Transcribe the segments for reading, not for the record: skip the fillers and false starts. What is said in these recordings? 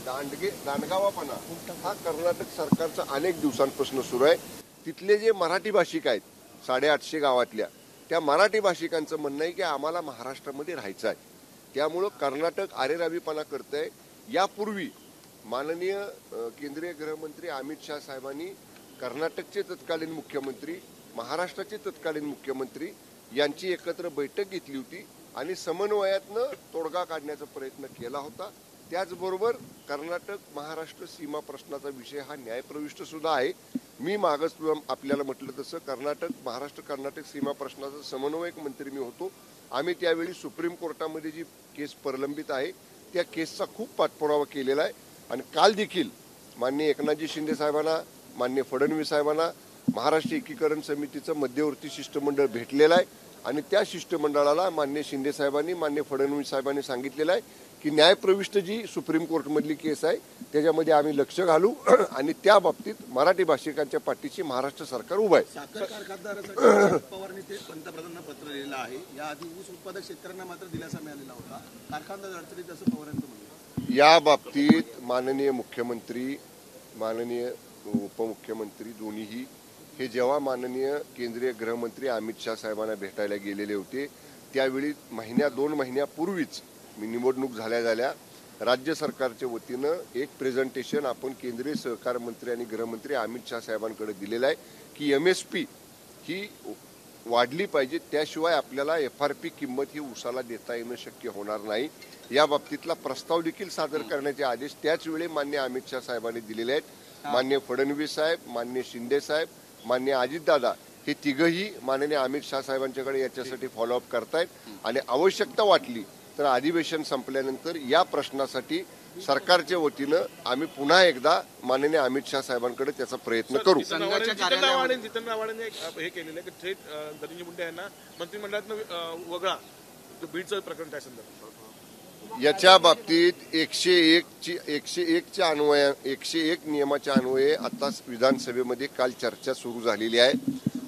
दांडगावापणा हा कर्नाटक सरकारचा अनेक दिवसांपासून सुरू आहे। तिथले जे मराठी भाषिक आहेत 850 गावातल्या त्या मराठी भाषिकांचं म्हणणं आहे की आम्हाला महाराष्ट्रामध्ये राहायचं आहे, त्यामुळे कर्नाटक आरेरावीपणा करतंय। यापूर्वी माननीय केंद्रीय गृहमंत्री अमित शाह साहेबांनी कर्नाटकचे तत्कालीन मुख्यमंत्री, महाराष्ट्राचे तत्कालीन मुख्यमंत्री यांची एकत्र बैठक घेतली होती आणि समन्वयातनं तोडगा काढण्याचा प्रयत्न केला होता। त्याचबरोबर कर्नाटक महाराष्ट्र सीमा प्रश्नाचा विषय हा न्यायप्रविष्ट सुद्धा आहे। मी मागच आपल्याला म्हटलं तसं महाराष्ट्र कर्नाटक सीमा प्रश्नाचा समन्वयक मंत्री मी होतो। आम्ही त्यावेळी सुप्रीम कोर्टामध्ये जी केस प्रलंबित आहे त्या केसचा खूप पाठपुरावा केलेला आहे आणि काल देखील माननीय एकनाथजी शिंदे साहेबांना, माननीय फडणवीस साहेबांना महाराष्ट्र एकीकरण समितीचं मध्यवर्ती शिष्टमंडळ भेटलेलं आहे आणि त्या शिष्टमंडळाला माननीय शिंदे साहेबांनी, माननीय फडणवीस साहेबांनी सांगितलेलं आहे की न्यायप्रविष्ट जी सुप्रीम कोर्टमधली केस आहे त्याच्यामध्ये आम्ही लक्ष घालू आणि त्या बाबतीत मराठी भाषिकांच्या पाठीशी महाराष्ट्र सरकार उभं आहे। साखर कारखानदारासाठी पवारने ते पंतप्रधानांना पत्र लिहिलं आहे। याआधी ऊस उत्पादक शेतकऱ्यांना मात्र दिलासा मिळालेला होता, कारखानदार अडचणीत असं पवारांचं म्हणणं। या बाबतीत माननीय मुख्यमंत्री, माननीय उपमुख्यमंत्री दोन्हीही हे जेव्हा माननीय केंद्रीय गृहमंत्री अमित शाह साहेबांना भेटायला गेलेले होते त्यावेळी 2 महिन्यापूर्वीच मी निवडणूक झाल्या राज्य सरकारच्या वतीनं एक प्रेझेंटेशन आपण केंद्रीय सहकार मंत्री आणि गृहमंत्री अमित शाह साहेबांकडे दिलेलं आहे की MSP ही वाढली पाहिजे, त्याशिवाय आपल्याला FRP किंमत ही ऊसाला देता येणं शक्य होणार नाही। या बाबतीतला प्रस्ताव देखील सादर करण्याचे आदेश त्याच वेळी माननीय अमित शाह साहेबांनी दिलेले आहेत। माननीय फडणवीस साहेब, माननीय शिंदे साहेब, माननीय अजितदादा हे तिघही माननीय अमित शाह साहेबांच्याकडे याच्यासाठी फॉलोअप करतायत आणि आवश्यकता वाटली तर अधिवेशन संपल्यानंतर या प्रश्नासाठी सरकारच्या वतीनं आम्ही पुन्हा एकदा माननीय अमित शाह साहेबांकडे त्याचा प्रयत्न करू। जितेंद्र आव्हाडांनी हे केलेलं आहे की थेट धनंजय मुंडे यांना मंत्रिमंडळातनं वगळा, बीडचं प्रकरण त्या संदर्भात याच्या बाबतीत 101 नियमाच्या अन्वये आता विधानसभेमध्ये काल चर्चा सुरू झालेली आहे।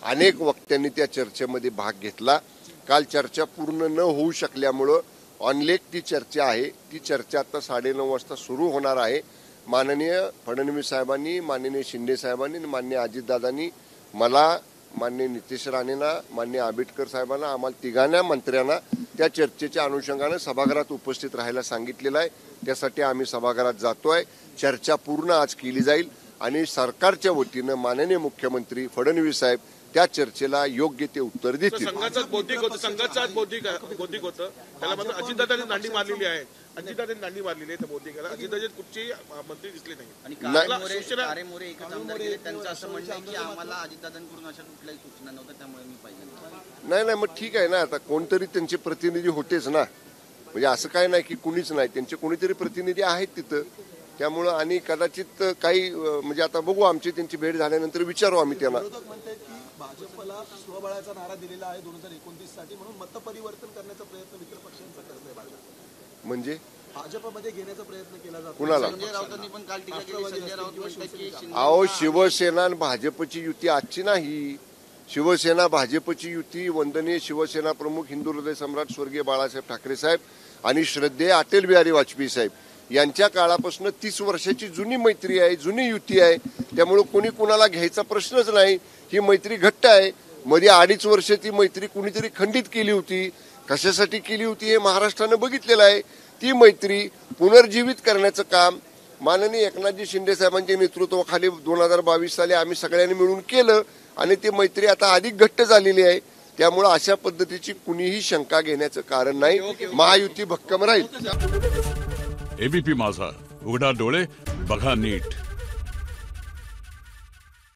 अनेक वक्त्यांनी त्या चर्चेमध्ये भाग घेतला। काल चर्चा पूर्ण न होऊ शकल्यामुळं ऑनलेक ती चर्चा आहे, ती चर्चा आता 9:30 वाजता सुरू होणार आहे। माननीय फडणवीस साहेबांनी, माननीय शिंदे साहेबांनी, माननीय अजितदादांनी मला, माननीय नितेश राणेंना, माननीय आंबेडकर साहेबांना, आम्हाला तिघांना मंत्र्यांना त्या चर्चेच्या अनुषंगाने सभागृहात उपस्थित राहायला सांगितलेलं आहे। त्यासाठी आम्ही सभागृहात जातोय। चर्चा पूर्ण आज केली जाईल आणि सरकारच्या वतीनं माननीय मुख्यमंत्री फडणवीस साहेब त्या चर्चेला योग्य ते उत्तर देतील। संघाचाच बौद्धिक होतं त्याला मात्र अजितदादांनी दांडी मारलेली आहे। अजितदादांनी दांडी मारलेली आहे त्या बौद्धिकाला। अजितदादा कुठचे मंत्री दिसले नाही आणि मोरे एकच आमदार गेले, त्यांचं असं म्हणणं आहे की आम्हाला अजितदादांकडून अशा कुठल्याही सूचना नव्हत्या, त्यामुळे मी पाहिजे। नाही, मग ठीक आहे ना, आता कोणतरी त्यांचे प्रतिनिधी होतेच ना, म्हणजे असं काय नाही की कुणीच नाही, त्यांचे कोणीतरी प्रतिनिधी आहेत तिथं, त्यामुळं आणि कदाचित काही म्हणजे आता बघू, आमची त्यांची भेट झाल्यानंतर विचारू आम्ही त्यांना। भाजपला स्वबळाचा नारा दिलेला आहे 2029 साठी, म्हणून मतपरिवर्तन करण्याचा प्रयत्न मित्र पक्षांचा करतोय भाजप, म्हणजे भाजपमध्ये घेण्याचा प्रयत्न केला जातो। कुणाला? संजय राऊतांनी पण काल टीका केली। संजय राऊत म्हणतात की अहो, शिवसेना आणि भाजपची युती आजची नाही। शिवसेना भाजपची युती वंदनीय शिवसेना प्रमुख हिंदू हृदय सम्राट स्वर्गीय बाळासाहेब ठाकरे साहेब आणि श्रद्धेय अटल बिहारी वाजपेयी साहेब यांच्या काळापासून 30 वर्षाची जुनी मैत्री आहे, जुनी युती आहे, त्यामुळे कोणी कुणाला घ्यायचा प्रश्नच नाही। ही मैत्री घट्ट आहे। मध्ये 2.5 वर्ष ती मैत्री कुणीतरी खंडित केली होती, कशासाठी केली होती हे महाराष्ट्रानं बघितलेलं आहे। ती मैत्री पुनर्जीवित करण्याचं काम माननीय एकनाथजी शिंदे साहेबांच्या नेतृत्वाखाली 2022 साली आम्ही सगळ्यांनी मिळून केलं आणि ती मैत्री आता अधिक घट्ट झालेली आहे। त्यामुळे अशा पद्धतीची कुणीही शंका घेण्याचं कारण नाही, महायुती भक्कम राहील। एबीपी माझा, उघडा डोळे बघा नीट।